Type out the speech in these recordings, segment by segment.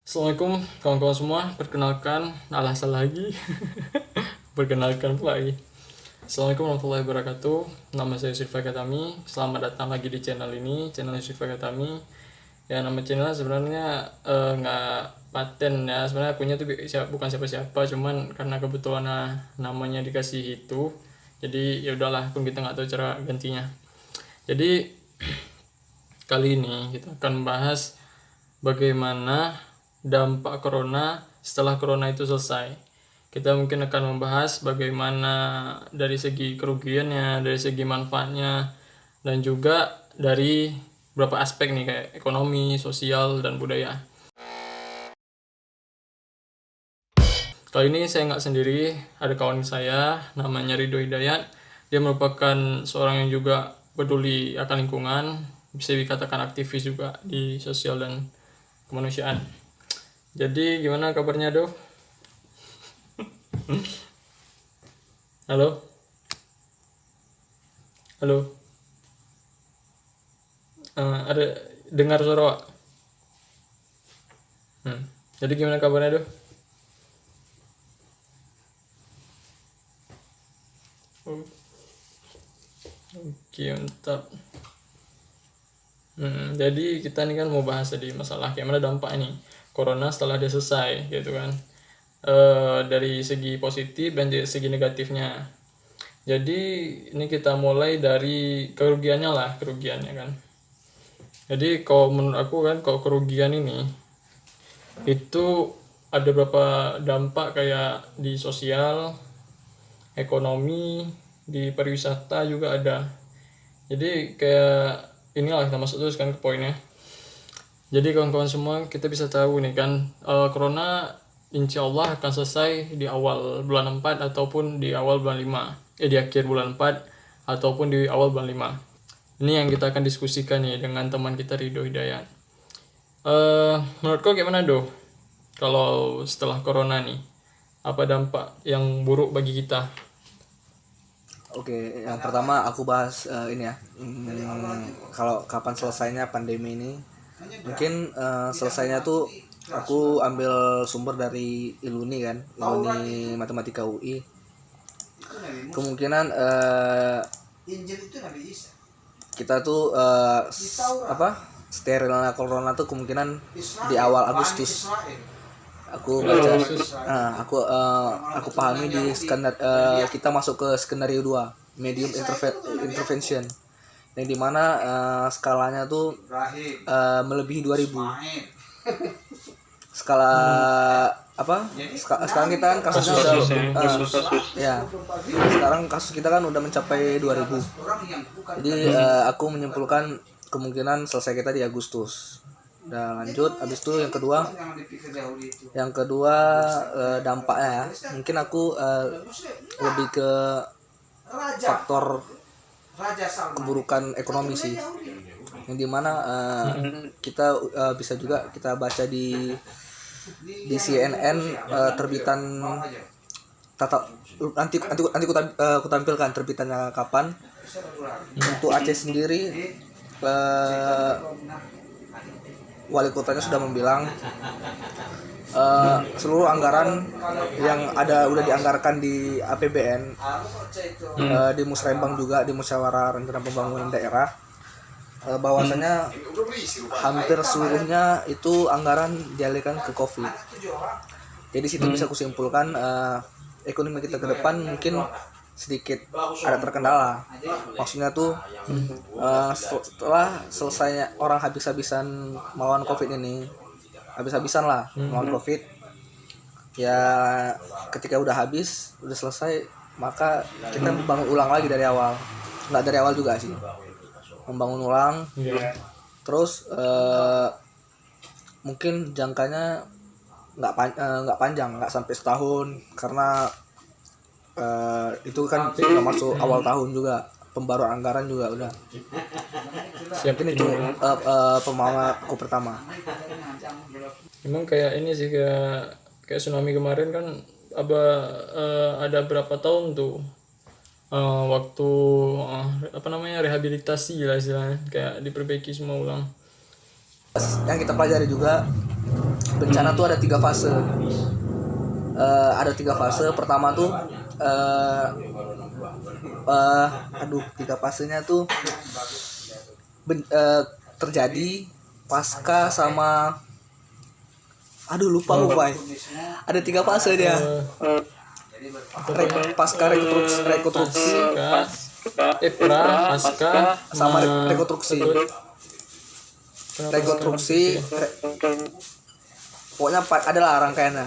Assalamualaikum kawan-kawan semua, perkenalkan, salah lagi. Perkenalkan pula lagi. Assalamualaikum warahmatullahi wabarakatuh. Nama saya Yusuf Katami. Selamat datang lagi di channel ini, channel Yusuf Katami. Ya, nama channel sebenarnya nggak paten ya. Sebenarnya punya tuh bukan siapa-siapa, cuman karena kebetulan namanya dikasih itu. Jadi ya udahlah, pun kita nggak tahu cara gantinya. Jadi kali ini kita akan bahas bagaimana dampak corona setelah corona itu selesai. Kita mungkin akan membahas bagaimana dari segi kerugiannya, dari segi manfaatnya, dan juga dari beberapa aspek nih kayak ekonomi, sosial, dan budaya. Kali ini saya nggak sendiri, ada kawan saya namanya Ridho Hidayat. Dia merupakan seorang yang juga peduli akan lingkungan, bisa dikatakan aktivis juga di sosial dan kemanusiaan. Jadi gimana kabarnya, Do? Halo? Halo? Ada dengar suara Wak? Jadi gimana kabarnya, Do? Oke, mantap. Jadi kita nih kan mau bahas tadi masalah kayak mana dampak ini corona setelah dia selesai gitu kan. Dari segi positif dan dari segi negatifnya. Jadi ini kita mulai dari kerugiannya lah, kerugiannya kan. Jadi kalau menurut aku kan kalau kerugian ini itu ada beberapa dampak kayak di sosial, ekonomi, di pariwisata juga ada. Jadi kayak inilah kita masuk terus kan ke poinnya. Jadi kawan-kawan semua kita bisa tahu nih kan corona insya Allah akan selesai di awal bulan 4 ataupun di awal bulan 5. Di akhir bulan 4 ataupun di awal bulan 5. Ini yang kita akan diskusikan nih dengan teman kita Ridho Hidayat. Menurut kau gimana, Do? Kalau setelah corona nih, apa dampak yang buruk bagi kita? Oke, yang pertama aku bahas ini ya. Kalau kapan selesainya pandemi ini? Mungkin selesainya tuh aku ambil sumber dari Iluni kan, Iluni Matematika UI. Kemungkinan kita tuh sterilnya corona tuh kemungkinan di awal Agustus. Aku baca, aku pahami di kita masuk ke skenario 2 medium intervention yang dimana skalanya tuh melebihi 2000 skala sekarang kita kan kasusnya udah ya sekarang kasus kita kan udah mencapai 2000. Jadi aku menyimpulkan kemungkinan selesai kita di Agustus. Udah lanjut, habis itu yang kedua dampaknya ya. Mungkin aku lebih ke faktor keburukan ekonomi sih. Yang dimana kita bisa juga kita baca di CNN terbitan nanti aku tampilkan terbitannya kapan. Untuk Aceh sendiri wali kotanya sudah membilang seluruh anggaran yang udah dianggarkan di APBN di Musrembang juga di Musyawarah Rencana Pembangunan Daerah bahwasanya hampir seluruhnya itu anggaran dialihkan ke COVID. Jadi situ bisa kusimpulkan ekonomi kita ke depan mungkin sedikit ada terkendala. Maksudnya tuh setelah selesainya orang habis-habisan melawan COVID ini, habis-habisan lah melawan COVID, ya ketika udah habis, udah selesai, maka kita membangun ulang lagi dari awal. Nggak dari awal juga sih, membangun ulang. Terus mungkin jangkanya nggak panjang, nggak sampai setahun karena itu kan udah masuk awal tahun juga, pembaruan anggaran juga udah. Mungkin itu pemahaman aku pertama. Emang kayak ini sih kayak tsunami kemarin kan ada berapa tahun tuh waktu rehabilitasi lah istilahnya, kayak diperbaiki semua ulang. yang kita pelajari juga, bencana tuh ada 3 fase. Ada 3 fase. Pertama tuh 3 fasenya tuh terjadi pasca sama lupa. Ada 3 fase dia. Pasca rekonstruksi pasca sama rekonstruksi. Pokoknya adalah rangkaiannya.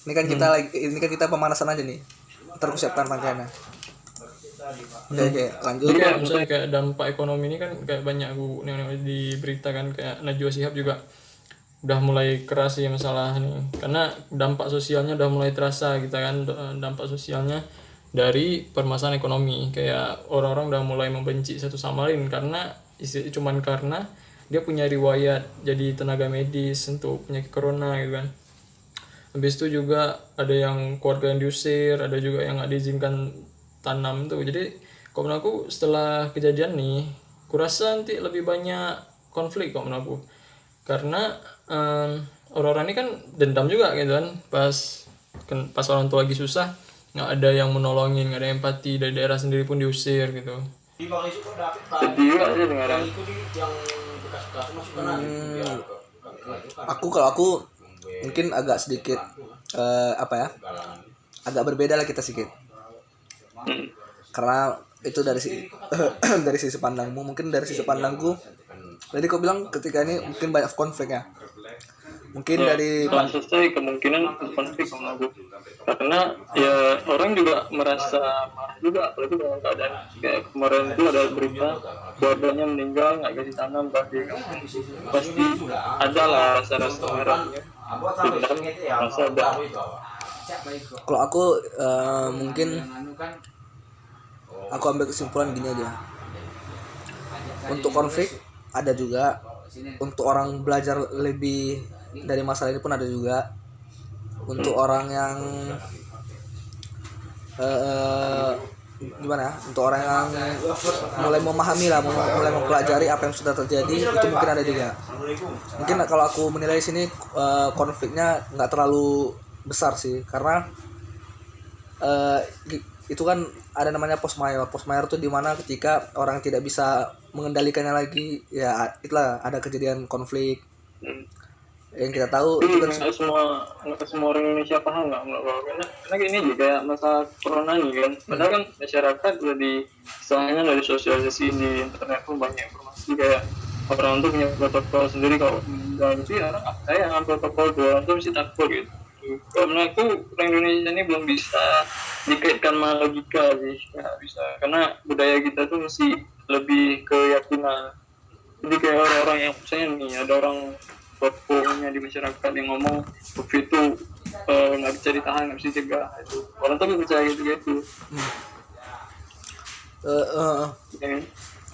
Ini kan kita pemanasan aja nih. Ntar aku siapkan rangkaiannya. Oke, lanjut. Jadi kayak misalnya kayak dampak ekonomi ini kan kayak banyak aku nengok di berita kan, kayak Najwa Shihab juga udah mulai keras sih masalah nih, karena dampak sosialnya udah mulai terasa kita kan, dampak sosialnya dari permasalahan ekonomi, kayak orang-orang udah mulai membenci satu sama lain karena cuman karena dia punya riwayat jadi tenaga medis untuk penyakit corona gitu kan. Habis itu juga ada yang keluarga yang diusir, ada juga yang nggak diizinkan tanam tuh. Jadi kalau menurut aku setelah kejadian nih, kurasa nanti lebih banyak konflik kalau menurut aku, karena orang-orang ini kan dendam juga gitu kan, pas orang tua lagi susah nggak ada yang menolongin, nggak ada empati, dari daerah sendiri pun diusir gitu. Kalau aku mungkin agak sedikit agak berbeda lah kita sedikit, karena itu dari sisi pandangmu, mungkin dari sisi pandangku. Jadi kau bilang ketika ini mungkin banyak konfliknya, mungkin dari selesai kemungkinan konflik sama aku, karena ya orang juga merasa marah juga, apalagi dalam keadaan kayak kemarin itu ada berita keluarganya meninggal nggak kasih tanam, pasti ada lah rasa-rasa marahnya, dendam, rasa ada. Kalau aku mungkin aku ambil kesimpulan gini aja, untuk konflik ada juga, untuk orang belajar lebih dari masalah ini pun ada juga, untuk orang yang untuk orang yang mulai memahami lah, mulai mempelajari apa yang sudah terjadi, itu mungkin ada juga. Mungkin kalau aku menilai sini konfliknya nggak terlalu besar sih, karena itu kan ada namanya post mayor tuh dimana ketika orang tidak bisa mengendalikannya lagi, ya itulah ada kejadian konflik. Yang kita tahu itu kan nggak semua orang Indonesia paham nggak, karena gini aja kayak masalah corona nih kan, padahal kan masyarakat udah misalnya dari sosialisasi di internet pun banyak informasi, kayak orang tuh punya protokol sendiri, kalau nanti orang saya yang protokol tuh orang tuh mesti takut gitu. Karena aku orang Indonesia ini belum bisa dikaitkan sama logika sih, nggak bisa, karena budaya kita tuh masih lebih keyakinan. Jadi kayak orang-orang yang misalnya nih ada orang tokohnya di masyarakat yang ngomong COVID itu nggak bisa ditahan, nggak bisa dicegah, itu orang tuh percaya gitu.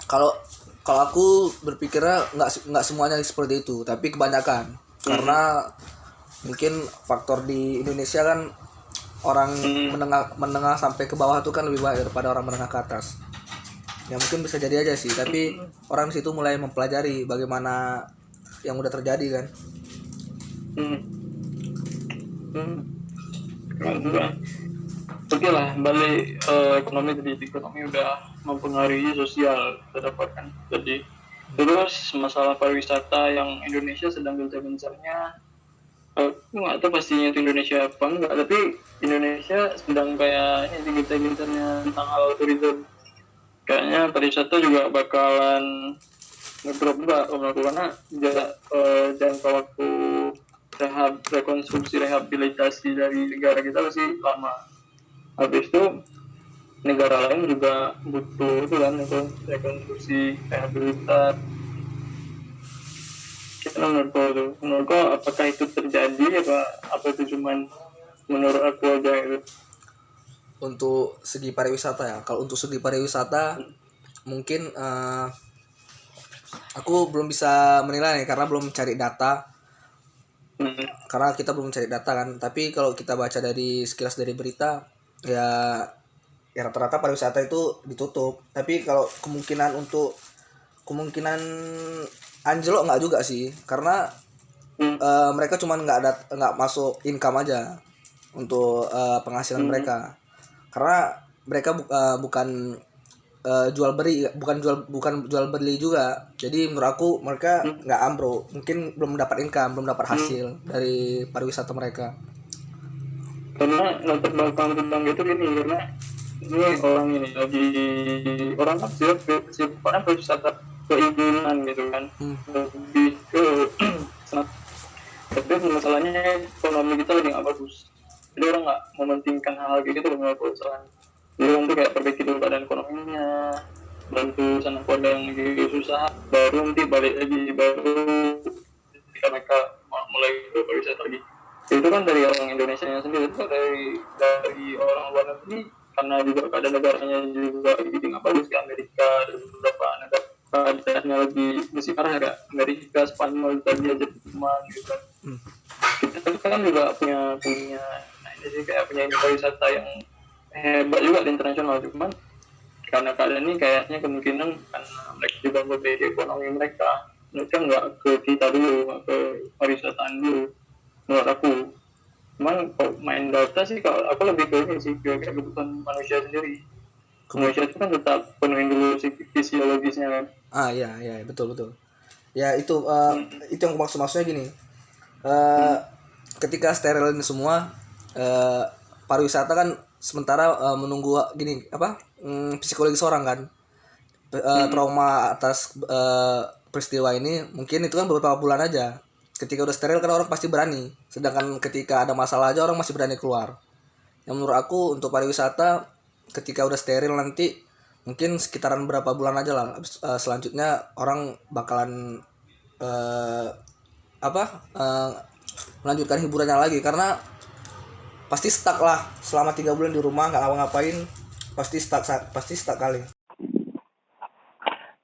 Kalau aku berpikirnya nggak semuanya seperti itu, tapi kebanyakan. Karena mungkin faktor di Indonesia kan orang menengah sampai ke bawah tuh kan lebih banyak daripada orang menengah ke atas. Ya mungkin bisa jadi aja sih, tapi orang di situ mulai mempelajari bagaimana yang udah terjadi kan. Oke lah, balik ekonomi udah mempengaruhi sosial terdapat kan. Jadi terus masalah pariwisata yang Indonesia sedang gencar-gencarnya, nggak tahu pastinya itu Indonesia apa enggak, tapi Indonesia sedang kayak ini gencar-gencarnya tentang hal tourism. Kayaknya pariwisata juga bakalan ngedrop juga karena jangka waktu rekonstruksi rehabilitasi dari negara kita masih lama. Habis itu negara lain juga butuh itu kan rekonstruksi rehabilitasi. Kita menurut kau apakah itu terjadi apa itu cuman menurut aku aja gitu? Untuk segi pariwisata ya, kalau untuk segi pariwisata mungkin aku belum bisa menilai karena belum cari data, karena kita belum cari data kan. Tapi kalau kita baca dari sekilas dari berita ya rata-rata pariwisata itu ditutup. Tapi kalau kemungkinan anjlok nggak juga sih, karena mereka cuman nggak masuk income aja untuk penghasilan mereka, karena mereka bukan bukan jual beli juga. Jadi menurut aku mereka nggak ambruk, mungkin belum dapat income, belum dapat hasil dari pariwisata mereka. Karena latar belakang tentang itu gini, karena ini orang ini lagi orang kan sifatnya pariwisata keinginan gitu kan, lebih ke tapi masalahnya ekonomi kita lagi nggak bagus, jadi orang nggak mementingkan hal kayak gitu dengan perusahaan. Jadi orang tuh kayak perbaiki dulu keadaan ekonominya, bantu sana keluarga yang lagi susah, baru nanti balik lagi, baru ketika mereka mulai berwisata lagi. Itu kan dari orang Indonesia yang sendiri, itu dari orang luar negeri, karena juga keadaan negaranya juga jadi nggak bagus, ke Amerika dan beberapa negara keadaannya lagi masih parah, kayak Amerika, Spanyol, Italia, Jerman gitu kan. Kita kan juga punya nah ini sih kayak punya pariwisata yang hebat juga di internasional, cuman karena keadaan ini kayaknya kemungkinan karena mereka juga berbeda ekonomi mereka nggak ke kita dulu, nggak ke pariwisataan dulu menurut aku. Cuman kalau main data sih, kalau aku lebih ke ini sih, kayak kebutuhan manusia sendiri. Manusia itu kan tetap penuhin dulu fisiologisnya kan. Iya betul ya, itu yang maksudnya gini, ketika steril ini semua, pariwisata kan sementara menunggu gini psikologis orang kan, trauma atas peristiwa ini mungkin itu kan beberapa bulan aja. Ketika udah steril kan orang pasti berani, sedangkan ketika ada masalah aja orang masih berani keluar. Yang menurut aku untuk pariwisata ketika udah steril nanti mungkin sekitaran berapa bulan aja lah, selanjutnya orang bakalan melanjutkan hiburannya lagi, karena pasti stuck lah selama 3 bulan di rumah nggak ngapa-ngapain, pasti stuck kali.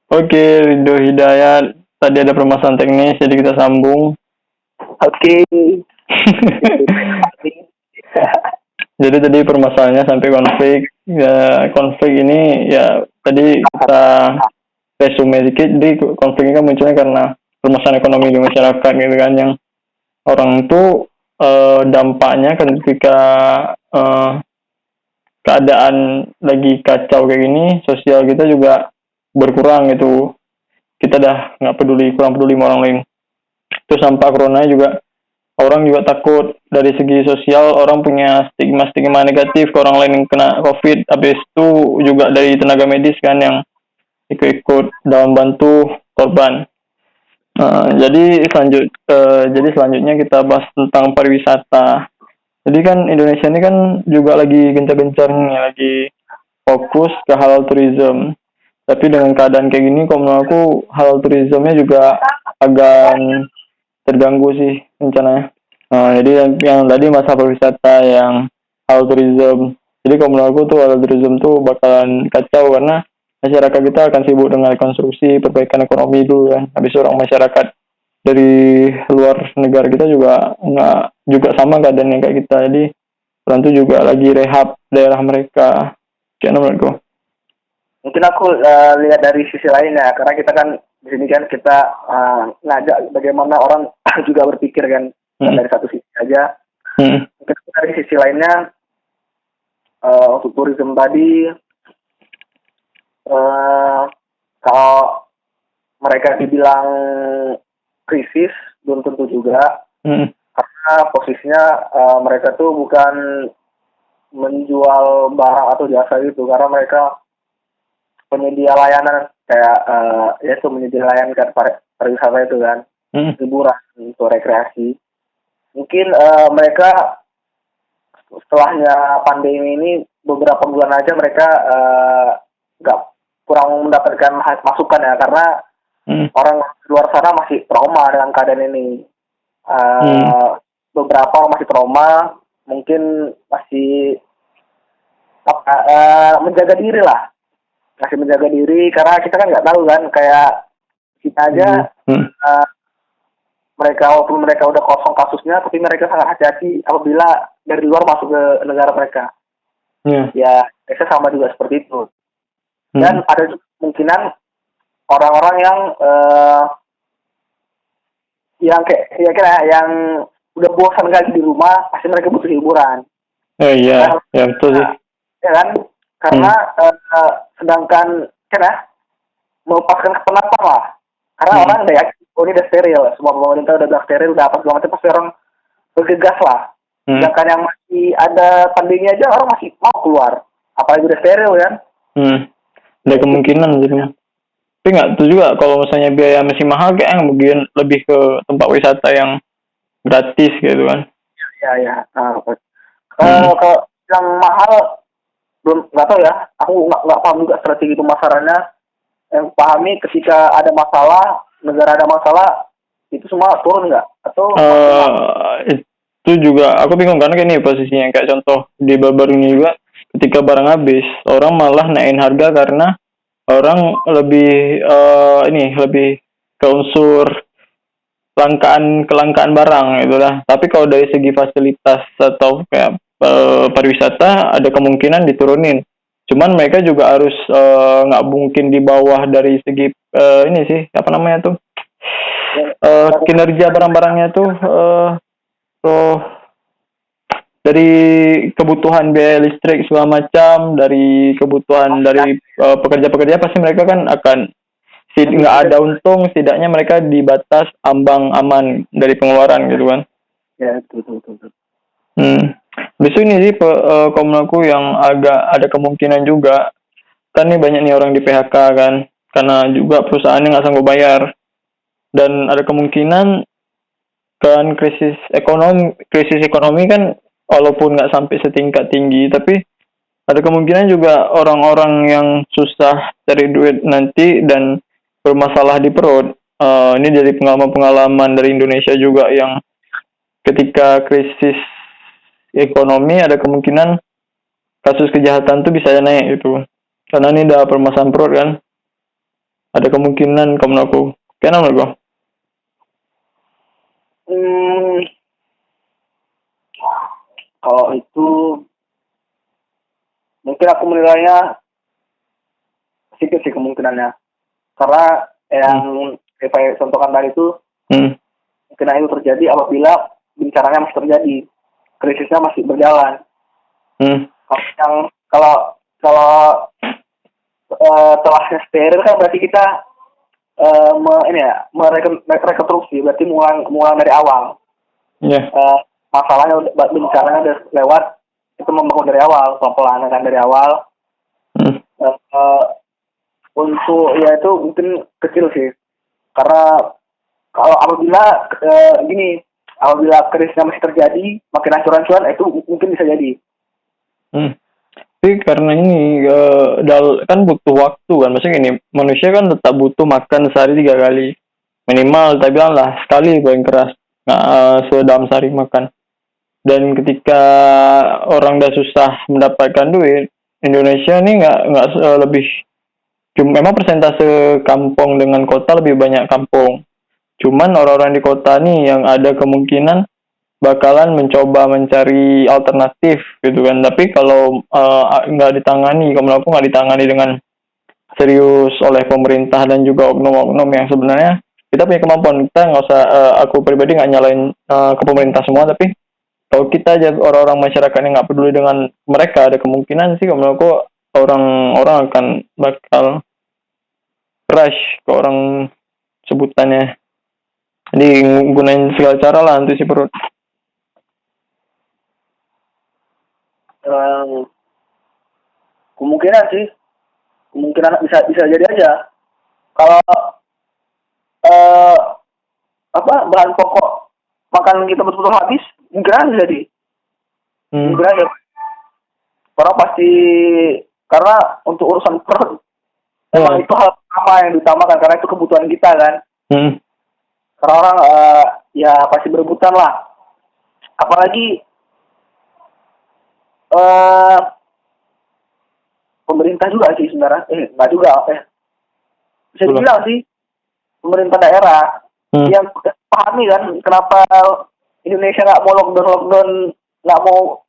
Oke, Ridho Hidayat, tadi ada permasalahan teknis jadi kita sambung. Oke. Jadi tadi permasalahannya sampai konflik. Ya, konflik ini ya tadi kita resume dikit. Jadi konflik ini kan munculnya karena permasalahan ekonomi di masyarakat gitu kan, yang orang tuh dampaknya kan ketika keadaan lagi kacau kayak gini, sosial kita juga berkurang gitu. Kita dah kurang peduli sama orang lain. Terus sampai corona juga, orang juga takut dari segi sosial, orang punya stigma negatif ke orang lain yang kena COVID. Habis itu juga dari tenaga medis kan yang ikut dalam bantu korban. Jadi selanjutnya kita bahas tentang pariwisata. Jadi kan Indonesia ini kan juga lagi gencar-gencarnya lagi fokus ke halal tourism. Tapi dengan keadaan kayak gini, kalau menurut aku halal tourismnya juga agak terganggu sih rencananya. Jadi yang tadi masa pariwisata yang halal tourism. Jadi kalau menurut aku tuh halal tourism tuh bakalan kacau karena masyarakat kita akan sibuk dengan rekonstruksi, perbaikan ekonomi dulu kan. Habis orang masyarakat dari luar negara kita juga sama keadaannya kayak kita. Jadi orang tuh juga lagi rehab daerah mereka. Kayak menurutku. Mungkin aku lihat dari sisi lainnya, karena kita kan di sini kan kita ngajak bagaimana orang juga berpikir kan, dari satu sisi aja. Mungkin dari sisi lainnya, untuk tourism tadi, kalau mereka dibilang krisis belum tentu juga, karena posisinya mereka tuh bukan menjual barang atau jasa gitu, karena mereka penyedia layanan kayak yaitu menyedia layanan pariwisata itu kan, hiburan untuk rekreasi. Mungkin mereka setelahnya pandemi ini beberapa bulan aja mereka nggak kurang mendapatkan masukan ya, karena orang di luar sana masih trauma dengan keadaan ini. Beberapa orang masih trauma, mungkin masih menjaga diri lah. Masih menjaga diri, karena kita kan nggak tahu kan, kayak kita aja walaupun mereka udah kosong kasusnya, tapi mereka sangat hati-hati apabila dari luar masuk ke negara mereka. Ya, mereka sama juga seperti itu. Dan ada kemungkinan orang-orang yang yang kayak ya kira yang udah bosan kali di rumah, pasti mereka butuh hiburan. Iya, ya betul sih. Ya kan? Karena sedangkan kira melepaskan kepenatan lah. Karena orang udah yakin, oh ini udah steril, semua pemerintah udah bilang steril, udah apa segala macam, pasti orang bergegas lah. Sedangkan yang masih ada pandemi aja orang masih mau keluar, apalagi udah steril kan. Ada kemungkinan jadinya. Tapi nggak tahu juga kalau misalnya biaya masih mahal, kayak yang bagian lebih ke tempat wisata yang gratis gitu kan. Ya. Kalau yang mahal belum nggak tahu ya. Aku nggak paham juga strategi pemasarannya. Yang pahami ketika ada masalah, negara ada masalah, itu semua turun nggak? Atau itu juga aku bingung karena kayak ini posisinya kayak contoh di baru ini juga, ketika barang habis orang malah naikin harga karena orang lebih lebih ke unsur kelangkaan barang itulah. Tapi kalau dari segi fasilitas atau kayak pariwisata ada kemungkinan diturunin. Cuman mereka juga harus nggak mungkin di bawah dari segi ini sih apa namanya tuh kinerja barang-barangnya tuh dari kebutuhan biaya listrik segala macam, dari kebutuhan dari pekerja-pekerja, pasti mereka kan akan nggak ada untung, setidaknya mereka di batas ambang aman dari pengeluaran gitu kan. Ya betul. Besok ini sih komen aku yang agak ada kemungkinan juga kan nih banyak nih orang di PHK kan karena juga perusahaannya nggak sanggup bayar, dan ada kemungkinan kan krisis ekonomi kan walaupun nggak sampai setingkat tinggi, tapi ada kemungkinan juga orang-orang yang susah cari duit nanti dan bermasalah di perut. Ini dari pengalaman dari Indonesia juga yang ketika krisis ekonomi ada kemungkinan kasus kejahatan tuh bisa naik gitu. Karena ini udah permasalahan perut kan. Ada kemungkinan kamu aku. Kenapa menurut kau? Kalau itu mungkin aku menilainya sedikit sih kemungkinannya, karena yang kayak contohkan tadi itu kemungkinan itu terjadi apabila bencananya masih terjadi, krisisnya masih berjalan. Kalau telah steril kan berarti kita merekonstruksi, berarti mulai dari awal. Masalahnya bencananya udah lewat, itu membangun dari awal, pelan-pelan kan dari awal. Untuk ya itu mungkin kecil sih, karena kalau apabila krisisnya masih terjadi, makin ancur-ancuran, itu mungkin bisa jadi. Tapi karena ini kan butuh waktu kan, maksudnya gini, manusia kan tetap butuh makan sehari 3 kali minimal, tapi lah sekali paling keras dalam sehari makan. Dan ketika orang udah susah mendapatkan duit, Indonesia ini nggak lebih, memang persentase kampung dengan kota lebih banyak kampung. Cuman orang-orang di kota nih yang ada kemungkinan bakalan mencoba mencari alternatif gitu kan. Tapi kalau nggak ditangani, kalau aku nggak ditangani dengan serius oleh pemerintah dan juga oknum-oknum yang sebenarnya kita punya kemampuan, kita nggak usah, aku pribadi nggak nyalain ke pemerintah semua, tapi kalau kita aja orang-orang masyarakat yang nggak peduli dengan mereka, ada kemungkinan sih kalau aku orang-orang akan bakal crash ke orang sebutannya. Jadi gunain segala cara lah untuk si perut. Kemungkinan bisa jadi aja kalau bahan pokok makanan kita betul-betul habis, mungkin aja jadi. Mungkin aja. Orang pasti, karena untuk urusan perut memang itu hal pertama yang diutamakan, karena itu kebutuhan kita kan. Karena orang ya pasti berebutan lah. Apalagi pemerintah juga sih sebenarnya. Nggak juga. Bisa dibilang sih pemerintah daerah yang pahami kan kenapa Indonesia nggak mau lockdown, nggak mau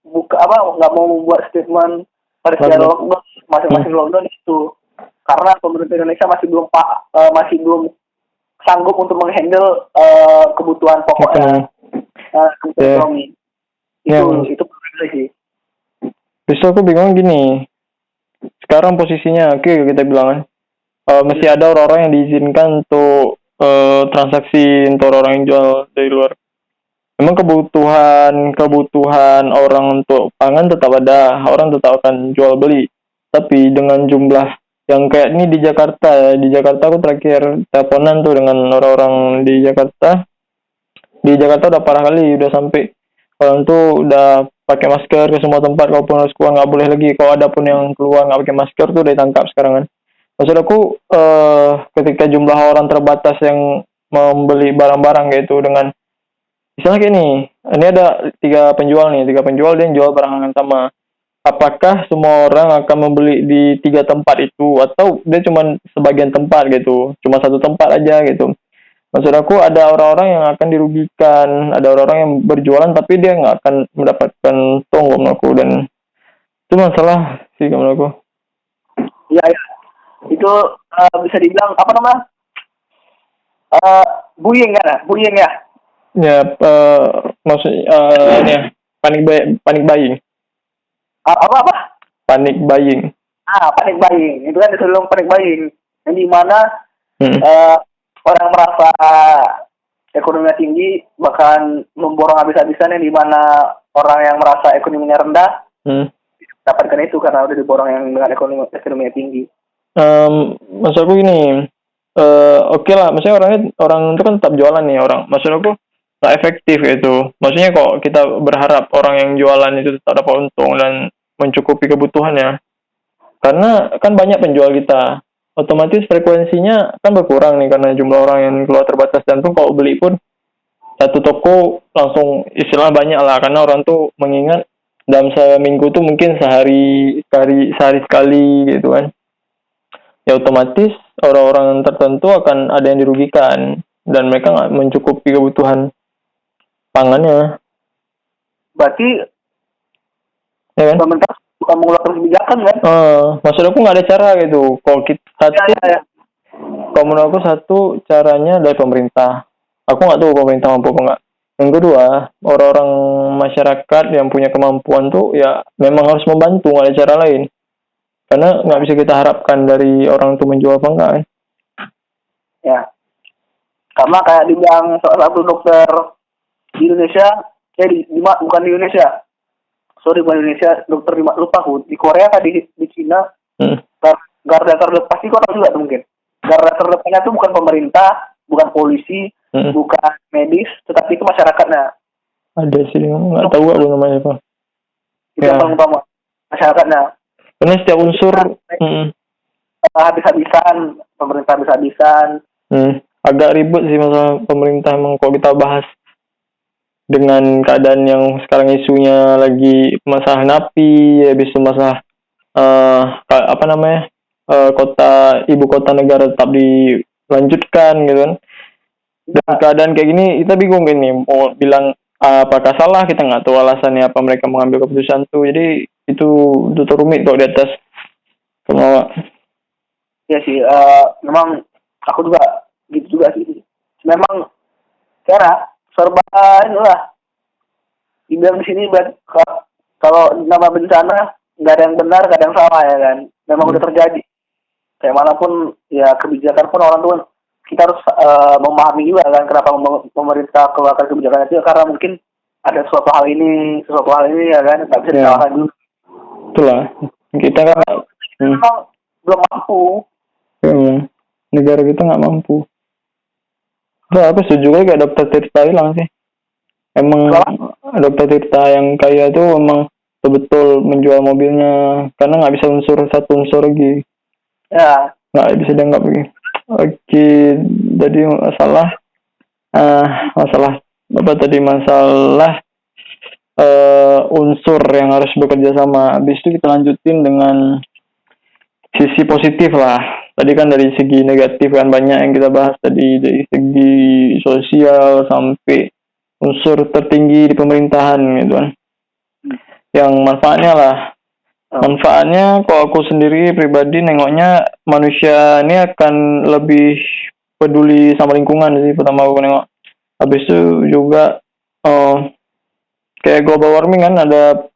nggak mau membuat statement pada saat lockdown, masing-masing lockdown itu karena pemerintah Indonesia masih belum sanggup untuk menghandle kebutuhan pokoknya, kebutuhan ekonomi. Itu problem sih. Justru aku bingung gini. Sekarang posisinya oke, kita bilang kan, mesti ada orang-orang yang diizinkan untuk transaksi untuk orang yang jual dari luar. Memang kebutuhan orang untuk pangan tetap ada, orang tetap akan jual beli. Tapi dengan jumlah yang kayak ini di Jakarta aku terakhir teleponan tuh dengan orang-orang di Jakarta. Di Jakarta udah parah kali, udah sampai orang tuh udah pakai masker ke semua tempat, kalaupun harus keluar nggak boleh lagi. Kalau ada pun yang keluar nggak pakai masker tuh udah ditangkap sekarang kan. Maksud aku ketika jumlah orang terbatas yang membeli barang-barang gitu dengan misalnya kayak ini ada tiga penjual dia jual barang yang sama. Apakah semua orang akan membeli di 3 tempat itu atau dia cuma sebagian tempat gitu, cuma satu tempat aja gitu? Maksud aku ada orang-orang yang akan dirugikan, ada orang-orang yang berjualan tapi dia nggak akan mendapatkan untung menurut aku, dan itu masalah sih menurut aku. Ya. Itu bisa dibilang apa namanya? Bullying ya. Ya, maksudnya ini ya, panic buying. Apa? Panic buying. Panic buying. Itu kan disebut panic buying. Yang dimana orang merasa ekonominya tinggi bahkan memborong habis-habisan, yang dimana orang yang merasa ekonominya rendah dapatkan itu karena udah diborong yang dengan ekonominya tinggi. Maksud aku gini, oke lah, maksudnya orang itu kan tetap jualan nih orang. Maksud aku nggak efektif itu. Maksudnya kok kita berharap orang yang jualan itu tetap dapat untung dan mencukupi kebutuhannya. Karena kan banyak penjual kita, otomatis frekuensinya kan berkurang nih karena jumlah orang yang keluar terbatas, dan pun kalau beli pun satu toko langsung istilah banyak lah, karena orang tuh mengingat dalam seminggu tuh mungkin sehari sekali gitu kan. Ya otomatis orang-orang tertentu akan ada yang dirugikan dan mereka nggak mencukupi kebutuhan pangannya. Berarti ya kan? pemerintah bukan mengeluarkan kebijakan kan? Maksud aku nggak ada cara gitu. Kalau kita kalau menurut aku satu caranya dari pemerintah. Aku nggak tahu pemerintah mampu apa nggak. Yang kedua, orang-orang masyarakat yang punya kemampuan tuh ya memang harus membantu, nggak ada cara lain. Karena nggak bisa kita harapkan dari orang itu menjual apa enggak kan? Ya. Karena kayak dibilang salah satu dokter di Indonesia, bukan di Indonesia. Bukan Indonesia, dokter lupa aku. Di Korea kan di Cina. Garda terdepan sih kau tahu juga mungkin. Garda terdepannya itu bukan pemerintah, bukan polisi, bukan medis, tetapi itu masyarakatnya. Ada sih, nggak tahu aku namanya apa. Itu yang paling utama, masyarakatnya. Karena setiap unsur habis-habisan, pemerintah habis-habisan. Agak ribet sih masalah pemerintah emang kalau kita bahas dengan keadaan yang sekarang isunya lagi masalah napi, habis itu masalah ibu kota negara tetap dilanjutkan gitu kan. Dan keadaan kayak gini kita bingung gini mau bilang apakah salah, kita nggak tahu alasannya apa mereka mengambil keputusan tuh. Jadi itu rumit kok di atas kemauan. Ya sih, memang aku juga gitu juga sih. Memang cara serba inilah. Dibilang di sini kalau nama bencana nggak ada yang benar, nggak ada yang salah ya kan. Memang udah terjadi. Kayak manapun ya kebijakan pun orang tuh kita harus memahami juga kan kenapa pemerintah keluarkan kebijakan itu, karena mungkin ada sesuatu hal ini ya kan, nggak bisa disalahkan dulu. Itulah kita kan memang belum mampu. Negara kita nggak mampu. Aku setuju kayak Dokter Tirta bilang sih. Emang Dokter Tirta yang kaya tuh emang betul menjual mobilnya karena nggak bisa satu unsur lagi. Ya. Nggak bisa dianggap lagi. Oke, jadi masalah apa tadi, masalah unsur yang harus bekerja sama. Habis itu kita lanjutin dengan sisi positif lah. Tadi kan dari segi negatif kan banyak yang kita bahas tadi, dari segi sosial sampai unsur tertinggi di pemerintahan gitu kan. Yang manfaatnya lah. Manfaatnya kalau aku sendiri pribadi nengoknya manusia ini akan lebih peduli sama lingkungan sih pertama aku nengok. Habis itu juga kayak global warming kan ada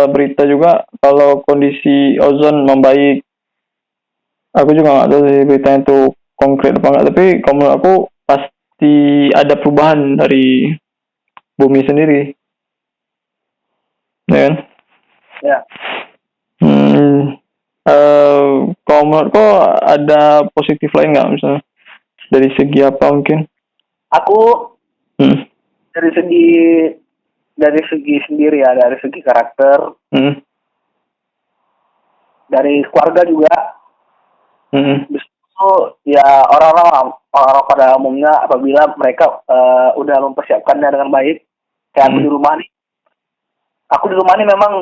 berita juga kalau kondisi ozon membaik. Aku juga nggak tahu sih beritanya itu konkret apa enggak, tapi kalau menurut aku pasti ada perubahan dari bumi sendiri, ya kan? Ya. Kalau menurutku ada positif lain nggak misalnya dari segi apa mungkin? Aku dari segi sendiri ya, dari segi karakter, dari keluarga juga. Justru ya orang-orang pada umumnya apabila mereka udah mempersiapkannya dengan baik, kayak aku di rumah nih. Aku di rumah nih memang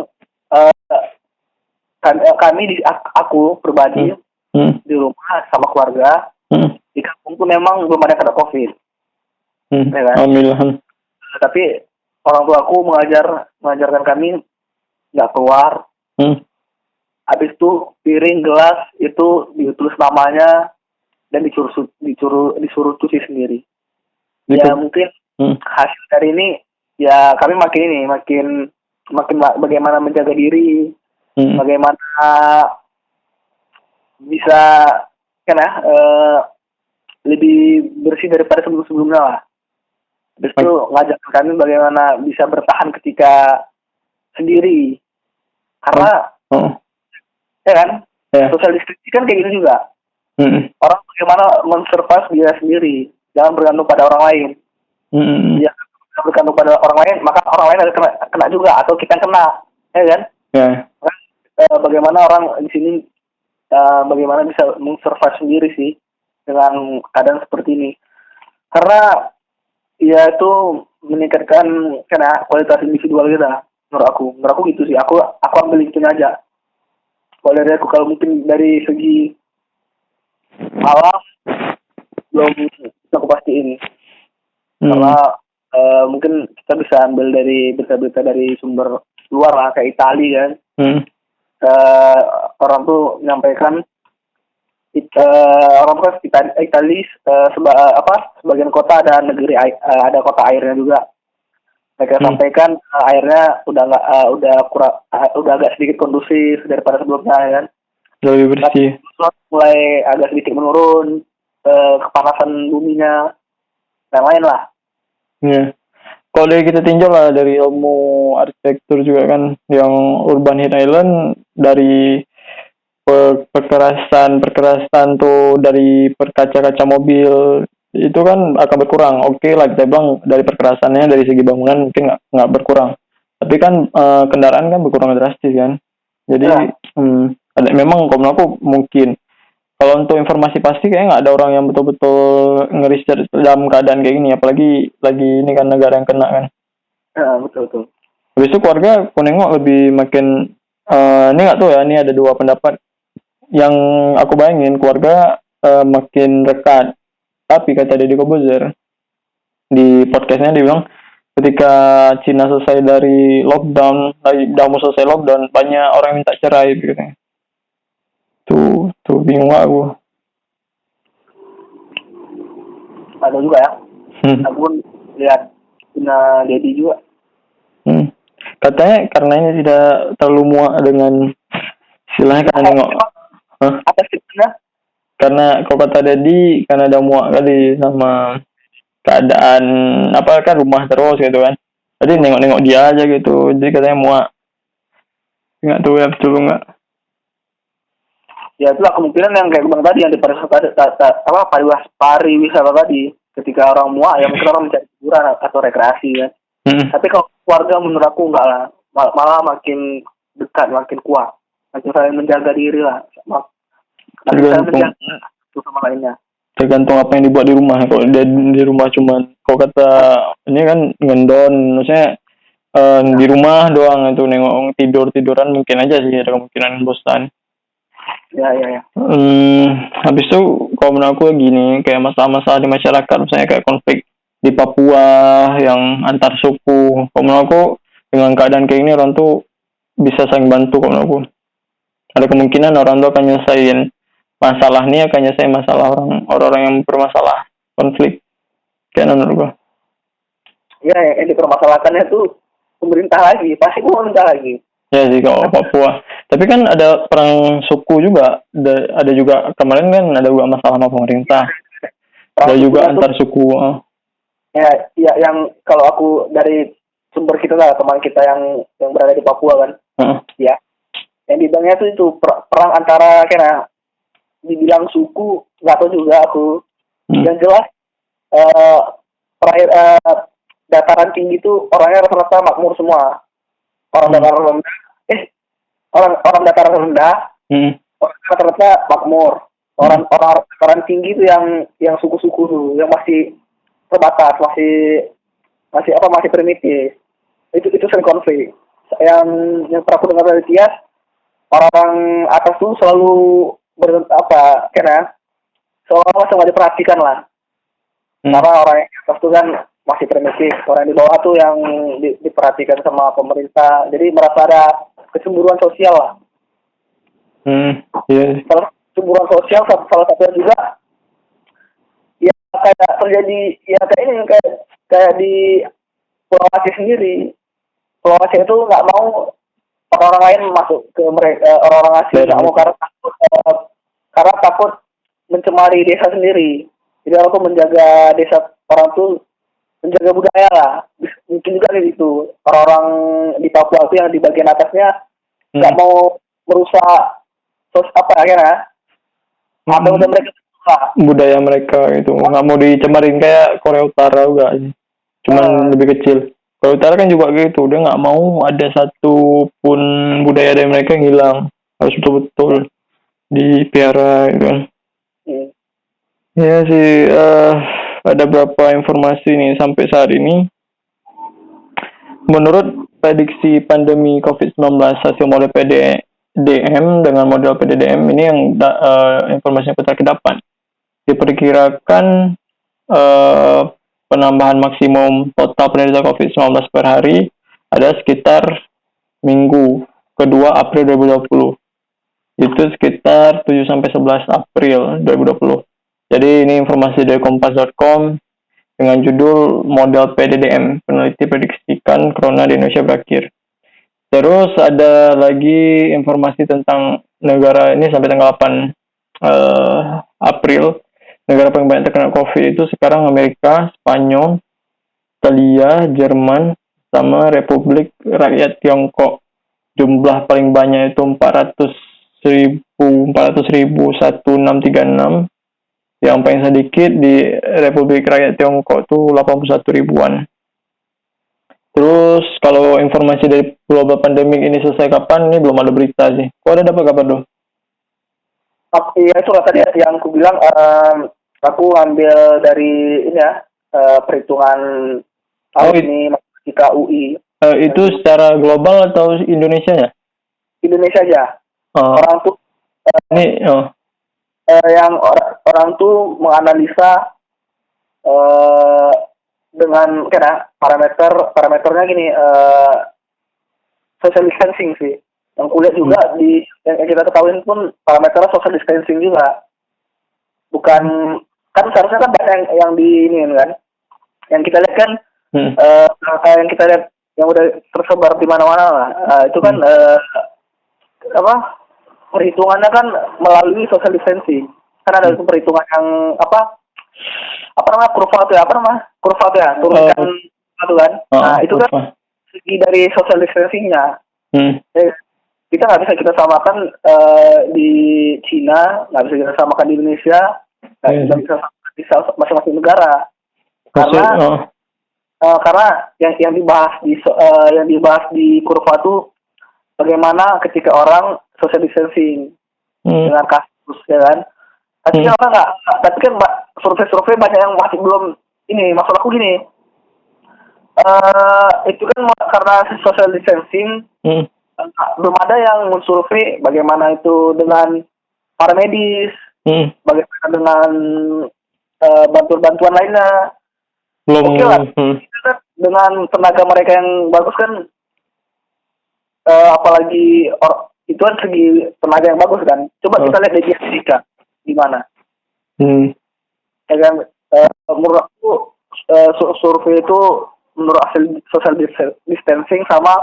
aku pribadi di rumah sama keluarga di kampung tuh memang belum ada kena COVID. Ya kan? Alhamdulillah. Tapi orang tua aku mengajarkan kami nggak keluar. Habis itu piring, gelas itu ditulis namanya dan disuruh cuci sendiri. Ya mungkin hasil dari ini ya kami makin bagaimana menjaga diri, bagaimana bisa kan ya lebih bersih daripada sebelumnya lah. Habis itu ngajarkan kami bagaimana bisa bertahan ketika sendiri, karena ya kan, social distancing kan kayak gini juga. Orang bagaimana men-survive dia sendiri, jangan bergantung pada orang lain. Ya, bergantung pada orang lain, maka orang lain ada kena juga, atau kita kena, ya kan? Bagaimana orang di sini, bagaimana bisa men-survive sendiri sih dengan keadaan seperti ini? Karena ya itu meningkatkan karena kualitas individual kita, menurut aku gitu sih. Aku ambil itu aja. Kalau dari aku, kalau mungkin dari segi alam belum bisa aku pastiin, karena mungkin kita bisa ambil dari berita-berita dari sumber luar lah, kayak Italia kan. Orang tuh menyampaikan orang tuh Italia sebagian kota ada ada kota airnya juga. Mereka sampaikan airnya udah agak sedikit kondusif daripada sebelumnya, ya kan? Lebih bersih. Mulai agak sedikit menurun kepanasan buminya dan lain lah. Iya. Kalau dari kita tinjau lah dari ilmu arsitektur juga kan, yang urban heat island dari perkerasan tuh dari kaca mobil itu kan akan berkurang. Oke lah kita bilang dari perkerasannya dari segi bangunan mungkin nggak berkurang, tapi kan kendaraan kan berkurang drastis kan. Jadi ada memang kalau aku mungkin kalau untuk informasi pasti kayaknya nggak ada orang yang betul-betul ngeriset dalam keadaan kayak gini, apalagi lagi ini kan negara yang kena kan. Betul. Habis itu keluarga aku nengok lebih makin ini nggak tahu ya, ini ada dua pendapat yang aku bayangin. Keluarga makin dekat. Tapi kata Deddy Corbuzier di podcastnya, dia bilang ketika Cina selesai dari lockdown, selesai lockdown, banyak orang yang minta cerai gitu. Tuh bingung aku. Ada juga ya. Aku pun lihat Cina Deddy juga. Katanya karena ini tidak terlalu muak dengan istilahnya karena nengok. Apa sih sebenarnya? Karena kalau kata Deddy karena ada muak kali sama keadaan kan rumah terus gitu kan. Jadi nengok dia aja gitu. Jadi katanya muak. Nggak tahu ya betul nggak? Ya itulah kemungkinan yang kayak bilang tadi, yang di pariwisata tadi. Ketika orang muak ya mungkin orang mencari hiburan atau rekreasi kan. Tapi kalau keluarga menurut aku enggak lah. Malah makin dekat, makin kuat. Makin saling menjaga diri lah. Sama lainnya. Tergantung apa yang dibuat di rumah. Kalau di rumah cuman, kalau kata ini kan ngendon, maksudnya di rumah doang itu nengok tiduran mungkin aja sih ada kemungkinan bosan. Ya. Habis itu kalau menurut aku gini, kayak masalah-masalah di masyarakat, misalnya kayak konflik di Papua yang antar suku. Kalau menurut aku dengan keadaan kayak ini orang tuh bisa saling bantu. Kalau menurut aku ada kemungkinan orang tuh akan nyelesain masalah ini, akan nyelesain masalah orang yang bermasalah. konflik kayak menurut gua. Ya, yang dipermasalahkannya tuh pemerintah lagi, pasti pemerintah lagi. Ya sih kalau Papua. Tapi kan ada perang suku juga. Ada juga kemarin kan ada juga masalah sama pemerintah. Ada Perang juga suku antar suku. ya yang kalau aku dari sumber kita lah, teman kita yang berada di Papua kan, ya, yang dibilangnya tuh itu perang antara kena dibilang suku, nggak tahu juga aku. Yang jelas terakhir dataran tinggi itu orangnya rata-rata makmur semua. Orang dataran rendah, orang dataran rendah, orang rata-rata makmur. Orang dataran tinggi itu yang suku-suku tuh, yang masih terbatas, masih primitif. Itu sering konflik. Yang pernah aku dengar dari Tias, orang atas tuh selalu seolah-olah nggak diperhatikan lah. Karena orang yang atas tuh kan masih primitif, orang di bawah tuh yang diperhatikan sama pemerintah. Jadi merasa ada kecemburuan sosial lah. Iya. Kecemburuan sosial salah satunya juga ya kayak terjadi ya kayak di Pulau Aceh sendiri. Pulau Aceh itu nggak mau orang lain masuk ke mereka, orang asing nggak mau karena takut mencemari desa sendiri. Jadi orang tuh menjaga desa, orang tuh menjaga budaya lah. Mungkin juga nih itu orang-orang di Papua itu yang di bagian atasnya nggak mau merusak apa udah mereka suka. Budaya mereka itu nggak mau dicemarin kayak Korea Utara juga, cuman lebih kecil. Korea Utara kan juga gitu, dia nggak mau ada satu pun budaya dari mereka yang hilang, harus betul-betul dipelihara gitu kan. Ya sih, ada beberapa informasi nih sampai saat ini. Menurut prediksi pandemi COVID-19 hasil model PDDM dengan model PDDM ini yang informasi yang kita dapat, diperkirakan penambahan maksimum total penderita COVID-19 per hari ada sekitar minggu kedua April 2020. Itu sekitar 7-11 April 2020. Jadi ini informasi dari kompas.com dengan judul model PDDM, peneliti prediksikan corona di Indonesia berakhir. Terus ada lagi informasi tentang negara ini sampai tanggal 8 April. Negara paling banyak terkena COVID itu sekarang Amerika, Spanyol, Italia, Jerman, sama Republik Rakyat Tiongkok. Jumlah paling banyak itu 400.000, 1636. Yang paling sedikit di Republik Rakyat Tiongkok tuh 81 ribuan. Terus kalau informasi dari global pandemik ini selesai kapan, ini belum ada berita sih. Kok ada dapat kabar dong? Iya, itu tadi yang aku bilang, aku ambil dari ini ya, perhitungan ini matematika UI. Itu secara global atau Indonesia ya? Indonesia aja. Orang tuh yang orang tuh menganalisa dengan parameternya gini, social distancing sih. Yang kuliah juga yang kita ketahui pun parameternya social distancing juga. Bukan, kan seharusnya kan banyak yang di ini kan. Yang kita lihat kan yang kita lihat yang udah tersebar di mana-mana lah. Itu kan perhitungannya kan melalui social distancing. Kan ada perhitungan yang kurva tuh ya, turunkan itu kan. Nah, itu kan segi dari social distancingnya. Kita nggak bisa kita samakan di Cina, nggak bisa kita samakan di Indonesia, nggak bisa samakan di masing-masing negara. Karena yang dibahas di kurva tuh bagaimana ketika orang social distancing dengan kasus, ya kan? Tapi orang tapi kan survei banyak yang masih belum ini. Maksud aku gini, itu kan karena social distancing, belum ada yang mensurvei bagaimana itu dengan para medis, bagaimana dengan bantuan-bantuan lainnya. Oke lah, dengan tenaga mereka yang bagus kan, apalagi itu kan segi tenaga yang bagus kan. Coba kita lihat di Amerika gimana. Ya kan, menurut aku survei itu menurut hasil social distancing sama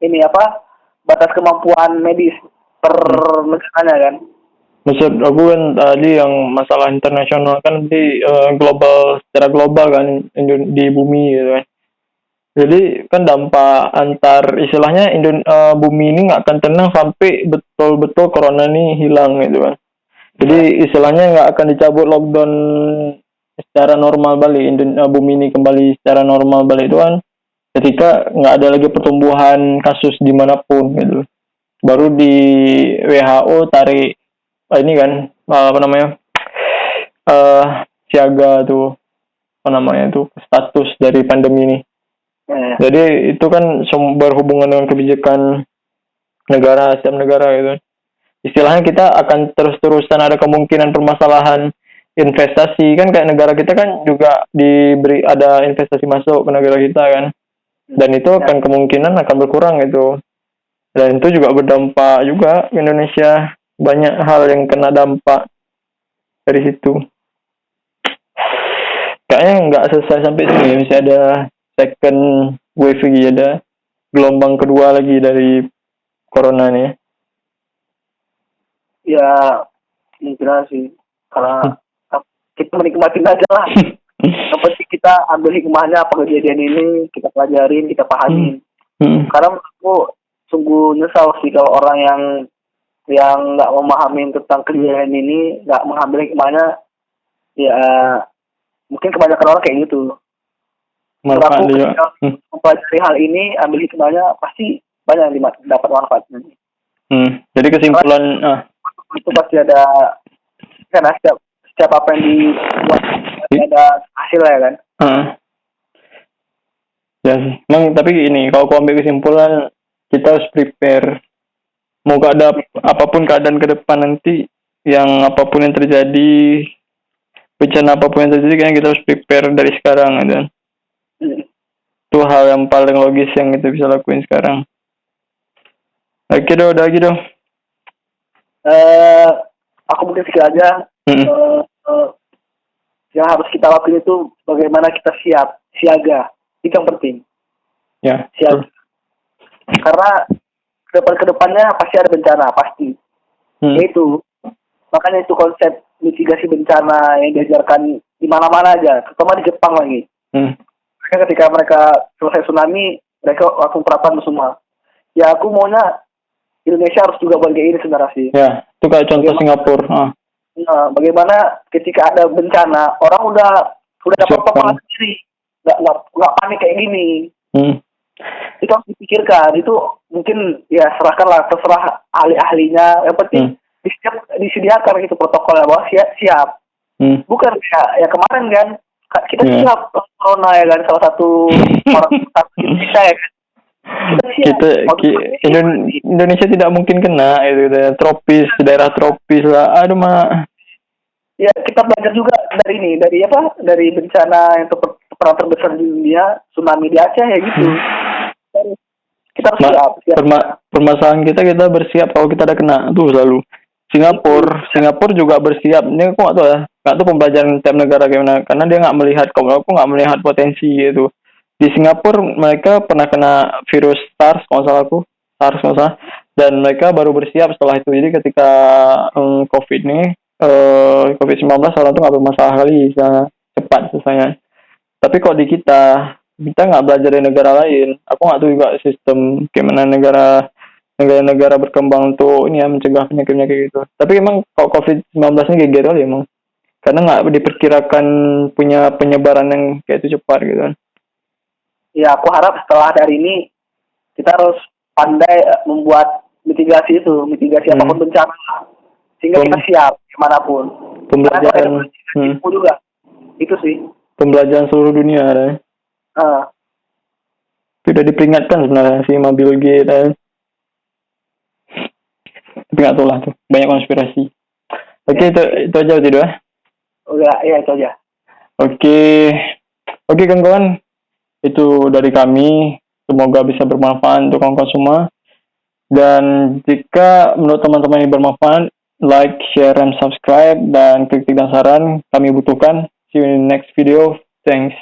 ini apa batas kemampuan medis per negaranya kan. Maksud aku kan tadi yang masalah internasional kan di global, secara global kan di bumi gitu kan. Jadi kan dampak antar istilahnya bumi ini nggak akan tenang sampai betul-betul corona ini hilang gitu kan. Jadi istilahnya nggak akan dicabut lockdown secara normal balik, bumi ini kembali secara normal balik itu kan ketika nggak ada lagi pertumbuhan kasus dimanapun gitu. Baru di WHO tarik ini kan apa namanya siaga tuh apa namanya itu status dari pandemi ini. Jadi itu kan berhubungan dengan kebijakan negara, setiap negara gitu. Istilahnya kita akan terus-terusan ada kemungkinan permasalahan investasi kan, kayak negara kita kan juga diberi ada investasi masuk ke negara kita kan, dan itu akan kemungkinan akan berkurang gitu, dan itu juga berdampak juga ke Indonesia, banyak hal yang kena dampak dari situ. Kayaknya nggak selesai sampai sini, masih ada second wave lagi, ada gelombang kedua lagi dari corona nih. Ya mungkin sih karena kita menikmatin aja lah. Yang penting kita ambil hikmahnya apa kejadian ini, kita pelajarin, kita pahamin. Karena aku sungguh nyesal sih kalau orang yang nggak memahami tentang kejadian ini, nggak mengambil hikmahnya. Ya mungkin kebanyakan orang kayak gitu. Kalau aku mempelajari hal ini, ambil hikmahnya, pasti banyak yang dapat manfaatnya. Jadi kesimpulan itu pasti ada, karena setiap apa yang dibuat ada hasilnya kan. Ya sih. Emang tapi ini kalau aku ambil kesimpulan, kita harus prepare. Mau ada apapun keadaan ke depan nanti, yang apapun yang terjadi, bencana apapun yang terjadi, kayaknya kita harus prepare dari sekarang kan. Itu hal yang paling logis yang kita bisa lakuin sekarang. Oke dong, udah lagi dong. Aku mungkin sedikit aja. Yang harus kita lakuin itu bagaimana kita siaga. Itu yang penting. Ya. Siaga. Karena kedepannya pasti ada bencana, pasti. Itu makanya itu konsep mitigasi bencana yang diajarkan di mana-mana aja, terutama di Jepang lagi. Ketika mereka selesai tsunami, mereka langsung terapkan semua. Ya aku maunya Indonesia harus juga bagian ini sebenarnya sih. Ya, itu kayak contoh Singapura. Nah, bagaimana ketika ada bencana, orang udah dapat paparan sendiri, nggak panik kayak gini. Itu harus dipikirkan. Itu mungkin ya terserah ahli-ahlinya. Yang penting disediakan gitu protokolnya bahwa siap. Bukan ya kemarin kan kita siap corona ya kan, salah satu orang Indonesia ya kan. Indonesia tidak mungkin kena itu daerah tropis lah. Aduh mah. Ya kita belajar juga dari bencana yang pernah terbesar di dunia, tsunami di Aceh ya gitu. Kita harus siap. Permasalahan kita bersiap kalau kita ada kena tuh selalu. Singapura juga bersiap. Ini aku nggak tahu ya. Nggak tahu pembelajaran tiap negara gimana. Karena dia nggak melihat, kalau aku nggak melihat potensi gitu. Di Singapura mereka pernah kena virus SARS kalau salah, dan mereka baru bersiap setelah itu. Jadi ketika COVID-19 orang tuh nggak bermasalah kali, bisa cepat selesainya. Tapi kalau di kita nggak belajar dari negara lain. Aku nggak tahu juga sistem gimana negara berkembang untuk ini ya, mencegah penyakit gitu. Tapi emang kalau COVID-19 ini geger kali emang, karena nggak diperkirakan punya penyebaran yang kayak itu cepat gitu kan. Ya aku harap setelah dari ini kita harus pandai membuat mitigasi apapun bencana, sehingga kita siap dimanapun. Pembelajaran juga itu sih. Pembelajaran seluruh dunia ya. Sudah diperingatkan sebenarnya si Bill Gates ya. Tapi nggak tahu lah tuh, banyak konspirasi. Oke, itu aja tidak? Udah, ya itu aja. Oke kawan-kawan. Itu dari kami, semoga bisa bermanfaat untuk kawan-kawan semua. Dan jika menurut teman-teman ini bermanfaat, like, share, dan subscribe, dan kritik dan saran kami butuhkan. See you in the next video. Thanks.